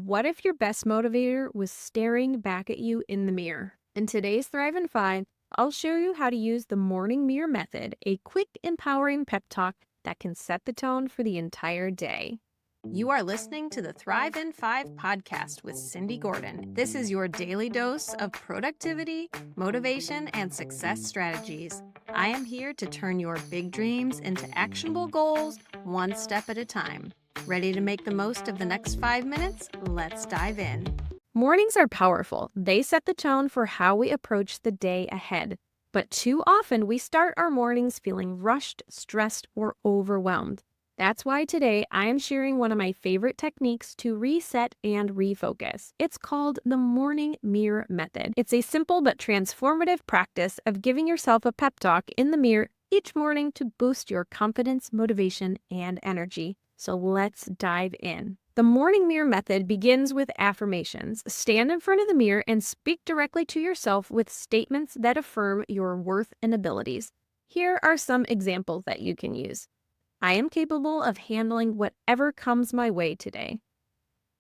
What if your best motivator was staring back at you in the mirror? In today's Thrive in 5, I'll show you how to use the morning mirror method, a quick, empowering pep talk that can set the tone for the entire day. You are listening to the Thrive in 5 podcast with Cindy Gordon. This is your daily dose of productivity, motivation, and success strategies. I am here to turn your big dreams into actionable goals, one step at a time. Ready to make the most of the next 5 minutes? Let's dive in. Mornings are powerful. They set the tone for how we approach the day ahead. But too often, we start our mornings feeling rushed, stressed, or overwhelmed. That's why today I am sharing one of my favorite techniques to reset and refocus. It's called the morning mirror method. It's a simple but transformative practice of giving yourself a pep talk in the mirror each morning to boost your confidence, motivation, and energy. So let's dive in. The morning mirror method begins with affirmations. Stand in front of the mirror and speak directly to yourself with statements that affirm your worth and abilities. Here are some examples that you can use. I am capable of handling whatever comes my way today.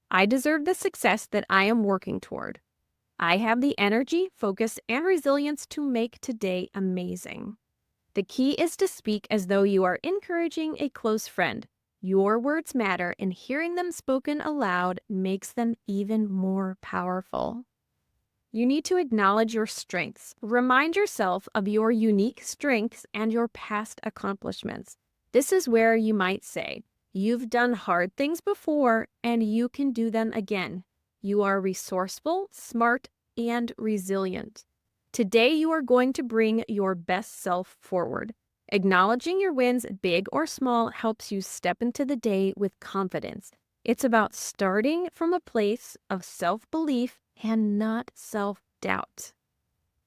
I deserve the success that I am working toward. I have the energy, focus, and resilience to make today amazing. The key is to speak as though you are encouraging a close friend. Your words matter, and hearing them spoken aloud makes them even more powerful. You need to acknowledge your strengths. Remind yourself of your unique strengths and your past accomplishments. This is where you might say, you've done hard things before and you can do them again. You are resourceful, smart, and resilient. Today you are going to bring your best self forward. Acknowledging your wins, big or small, helps you step into the day with confidence. It's about starting from a place of self-belief and not self-doubt.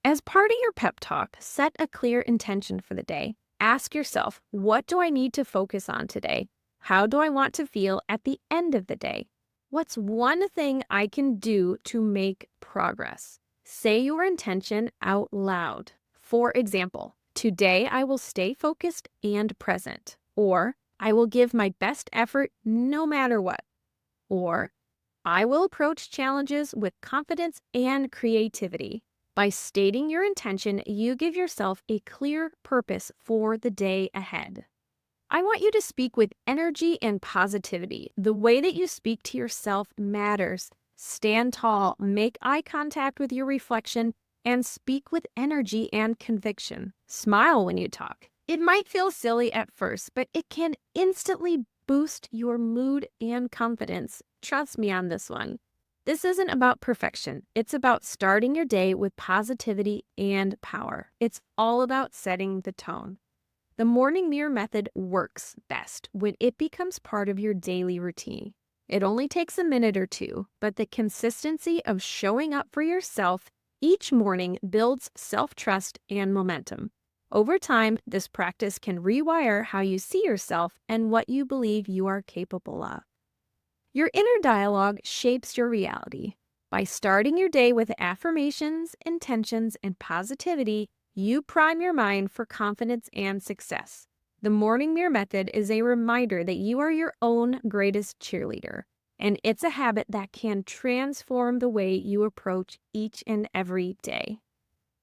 As part of your pep talk, set a clear intention for the day. Ask yourself, what do I need to focus on today? How do I want to feel at the end of the day? What's one thing I can do to make progress? Say your intention out loud. For example, today I will stay focused and present. Or, I will give my best effort no matter what. Or, I will approach challenges with confidence and creativity. By stating your intention, you give yourself a clear purpose for the day ahead. I want you to speak with energy and positivity. The way that you speak to yourself matters. Stand tall, make eye contact with your reflection, and speak with energy and conviction. Smile when you talk. It might feel silly at first, but it can instantly boost your mood and confidence. Trust me on this one. This isn't about perfection. It's about starting your day with positivity and power. It's all about setting the tone. The morning mirror method works best when it becomes part of your daily routine. It only takes a minute or two, but the consistency of showing up for yourself each morning builds self-trust and momentum. Over time, this practice can rewire how you see yourself and what you believe you are capable of. Your inner dialogue shapes your reality. By starting your day with affirmations, intentions, and positivity, you prime your mind for confidence and success. The morning mirror method is a reminder that you are your own greatest cheerleader, and it's a habit that can transform the way you approach each and every day.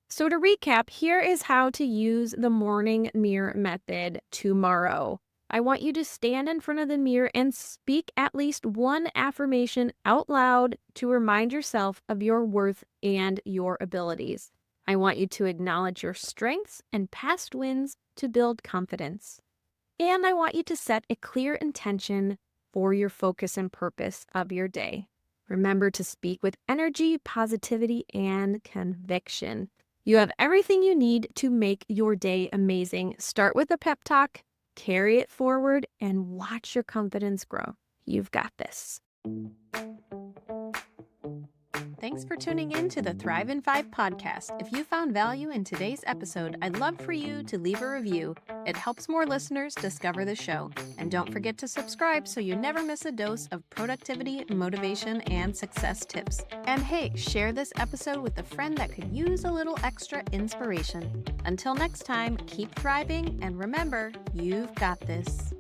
So to recap, here is how to use the morning mirror method tomorrow. I want you to stand in front of the mirror and speak at least one affirmation out loud to remind yourself of your worth and your abilities. I want you to acknowledge your strengths and past wins to build confidence. And I want you to set a clear intention for your focus and purpose of your day. Remember to speak with energy, positivity, and conviction. You have everything you need to make your day amazing. Start with a pep talk. Carry it forward and watch your confidence grow. You've got this. Thanks for tuning in to the Thrive in 5 podcast. If you found value in today's episode, I'd love for you to leave a review. It helps more listeners discover the show. And don't forget to subscribe so you never miss a dose of productivity, motivation, and success tips. And hey, share this episode with a friend that could use a little extra inspiration. Until next time, keep thriving and remember, you've got this.